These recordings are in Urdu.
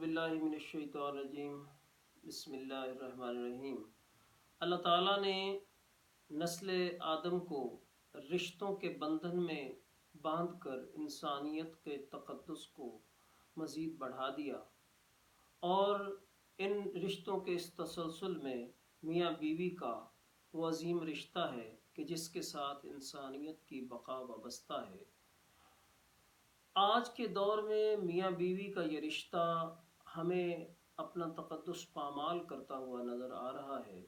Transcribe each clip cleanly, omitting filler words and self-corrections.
باللہ من الشیطان الرجیم بسم اللہ الرحمن الرحیم۔ اللہ تعالیٰ نے نسل آدم کو رشتوں کے بندھن میں باندھ کر انسانیت کے تقدس کو مزید بڑھا دیا، اور ان رشتوں کے اس تسلسل میں میاں بیوی کا وہ عظیم رشتہ ہے کہ جس کے ساتھ انسانیت کی بقا وابستہ ہے۔ آج کے دور میں میاں بیوی کا یہ رشتہ ہمیں اپنا تقدس پامال کرتا ہوا نظر آ رہا ہے،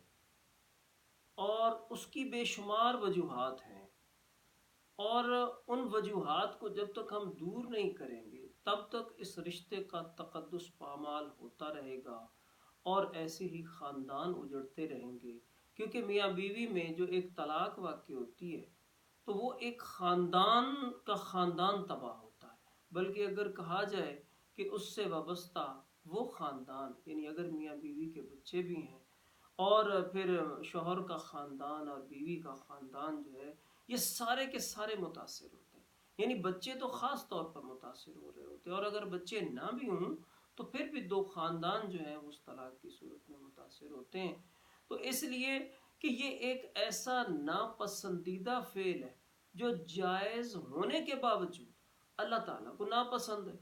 اور اس کی بے شمار وجوہات ہیں، اور ان وجوہات کو جب تک ہم دور نہیں کریں گے تب تک اس رشتے کا تقدس پامال ہوتا رہے گا، اور ایسے ہی خاندان اجڑتے رہیں گے، کیونکہ میاں بیوی میں جو ایک طلاق واقع ہوتی ہے تو وہ ایک خاندان کا خاندان تباہ ہوتا ہے۔ بلکہ اگر کہا جائے کہ اس سے وابستہ وہ خاندان، یعنی اگر میاں بیوی کے بچے بھی ہیں اور پھر شوہر کا خاندان اور بیوی کا خاندان جو ہے، یہ سارے کے سارے متاثر ہوتے ہیں، یعنی بچے تو خاص طور پر متاثر ہو رہے ہوتے ہیں، اور اگر بچے نہ بھی ہوں تو پھر بھی دو خاندان جو ہیں اس طلاق کی صورت میں متاثر ہوتے ہیں۔ تو اس لیے کہ یہ ایک ایسا ناپسندیدہ فعل ہے جو جائز ہونے کے باوجود اللہ تعالیٰ کو ناپسند ہے۔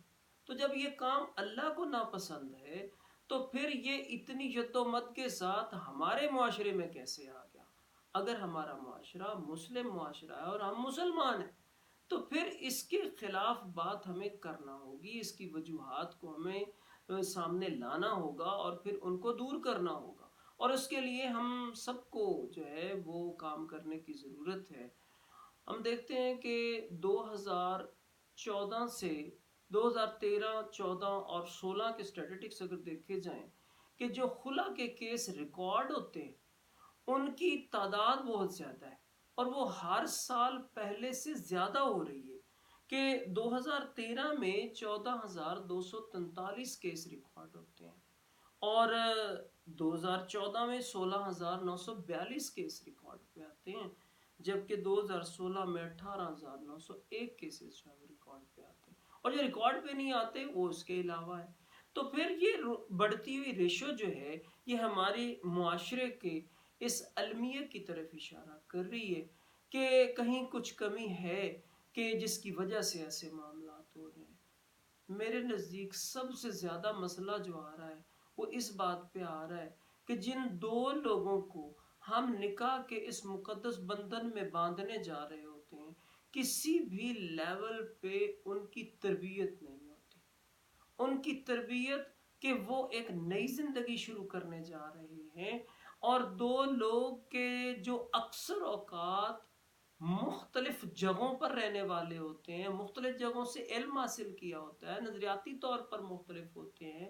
تو جب یہ کام اللہ کو ناپسند ہے تو پھر یہ اتنی جدوجہد کے ساتھ ہمارے معاشرے میں کیسے آ گیا؟ اگر ہمارا معاشرہ مسلم معاشرہ ہے اور ہم مسلمان ہیں تو پھر اس کے خلاف بات ہمیں کرنا ہوگی، اس کی وجوہات کو ہمیں سامنے لانا ہوگا اور پھر ان کو دور کرنا ہوگا، اور اس کے لیے ہم سب کو جو ہے وہ کام کرنے کی ضرورت ہے۔ ہم دیکھتے ہیں کہ 2014 سے 2013، 14 اور 16 کے سٹیٹسٹکس اگر دیکھے جائیں کہ جو خلا کے کیس ریکارڈ ہوتے ہیں ان کی تعداد بہت زیادہ ہے، اور وہ ہر سال پہلے سے زیادہ ہو رہی ہے، کہ 2013 میں 14,243 کیس ریکارڈ ہوتے ہیں، اور 2014 میں 16,942 کیس ریکارڈ پہ آتے ہیں، جبکہ 2016 میں 18,901 کیسز جو ہے ریکارڈ پہ آتے ہیں، اور جو ریکارڈ پہ نہیں آتے وہ اس کے علاوہ ہے۔ تو پھر یہ بڑھتی ہوئی ریشو جو ہے یہ ہماری معاشرے کے اس المیہ کی طرف اشارہ کر رہی ہے کہ کہیں کچھ کمی ہے کہ جس کی وجہ سے ایسے معاملات ہو رہے ہیں۔ میرے نزدیک سب سے زیادہ مسئلہ جو آ رہا ہے وہ اس بات پہ آ رہا ہے کہ جن دو لوگوں کو ہم نکاح کے اس مقدس بندھن میں باندھنے جا رہے ہوتے ہیں، کسی بھی لیول پہ ان کی تربیت نہیں ہوتی، ان کی تربیت کہ وہ ایک نئی زندگی شروع کرنے جا رہے ہیں، اور دو لوگ کے جو اکثر اوقات مختلف جگہوں پر رہنے والے ہوتے ہیں، مختلف جگہوں سے علم حاصل کیا ہوتا ہے، نظریاتی طور پر مختلف ہوتے ہیں،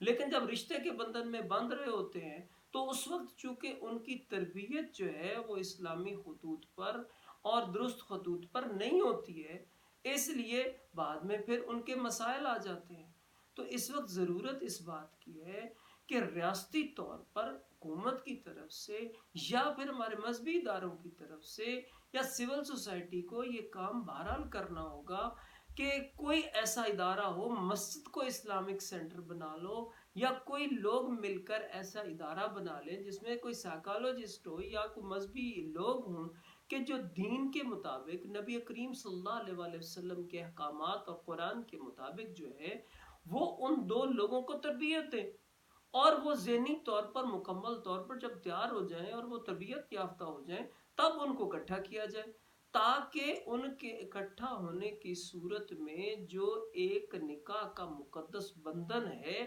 لیکن جب رشتے کے بندھن میں بندھ رہے ہوتے ہیں تو اس وقت چونکہ ان کی تربیت جو ہے وہ اسلامی خطوط پر اور درست خطوط پر نہیں ہوتی ہے، اس لیے بعد میں پھر ان کے مسائل آ جاتے ہیں۔ تو اس وقت ضرورت اس بات کی ہے کہ ریاستی طور پر حکومت کی طرف سے یا پھر ہمارے مذہبی اداروں کی طرف سے یا سول سوسائٹی کو یہ کام بہرحال کرنا ہوگا کہ کوئی ایسا ادارہ ہو، مسجد کو اسلامک سینٹر بنا لو، یا کوئی لوگ مل کر ایسا ادارہ بنا لیں جس میں کوئی سائیکالوجسٹ ہو یا کوئی مذہبی لوگ ہوں کہ جو دین کے مطابق نبی کریم صلی اللہ علیہ وآلہ وسلم کے احکامات اور قرآن کے مطابق جو ہے وہ ان دو لوگوں کو تربیت دیں، اور وہ ذہنی طور پر مکمل طور پر جب تیار ہو جائیں اور وہ تربیت یافتہ ہو جائیں تب ان کو اکٹھا کیا جائے، تاکہ ان کے اکٹھا ہونے کی صورت میں جو ایک نکاح کا مقدس بندھن ہے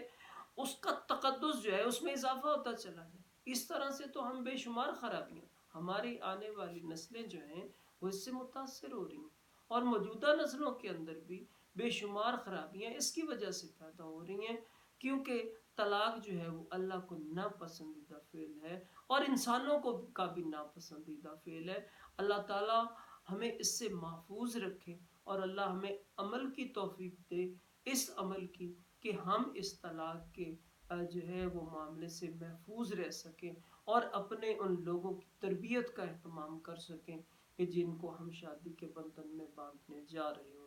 اس کا تقدس جو ہے اس میں اضافہ ہوتا چلا جائے۔ اس طرح سے تو ہم بے شمار خرابیاں، ہماری آنے والی نسلیں جو ہیں وہ اس سے متاثر ہو رہی ہیں، اور موجودہ نسلوں کے اندر بھی بے شمار خرابیاں اس کی وجہ سے پیدا ہو رہی ہیں، کیونکہ طلاق جو ہے وہ اللہ کو ناپسندیدہ فعل ہے اور انسانوں کو کا بھی ناپسندیدہ فعل ہے۔ اللہ تعالی ہمیں اس سے محفوظ رکھے، اور اللہ ہمیں عمل کی توفیق دے، اس عمل کی کہ ہم اس طلاق کے جو ہے وہ معاملے سے محفوظ رہ سکیں، اور اپنے ان لوگوں کی تربیت کا اہتمام کر سکیں کہ جن کو ہم شادی کے بندھن میں باندھنے جا رہے ہوں۔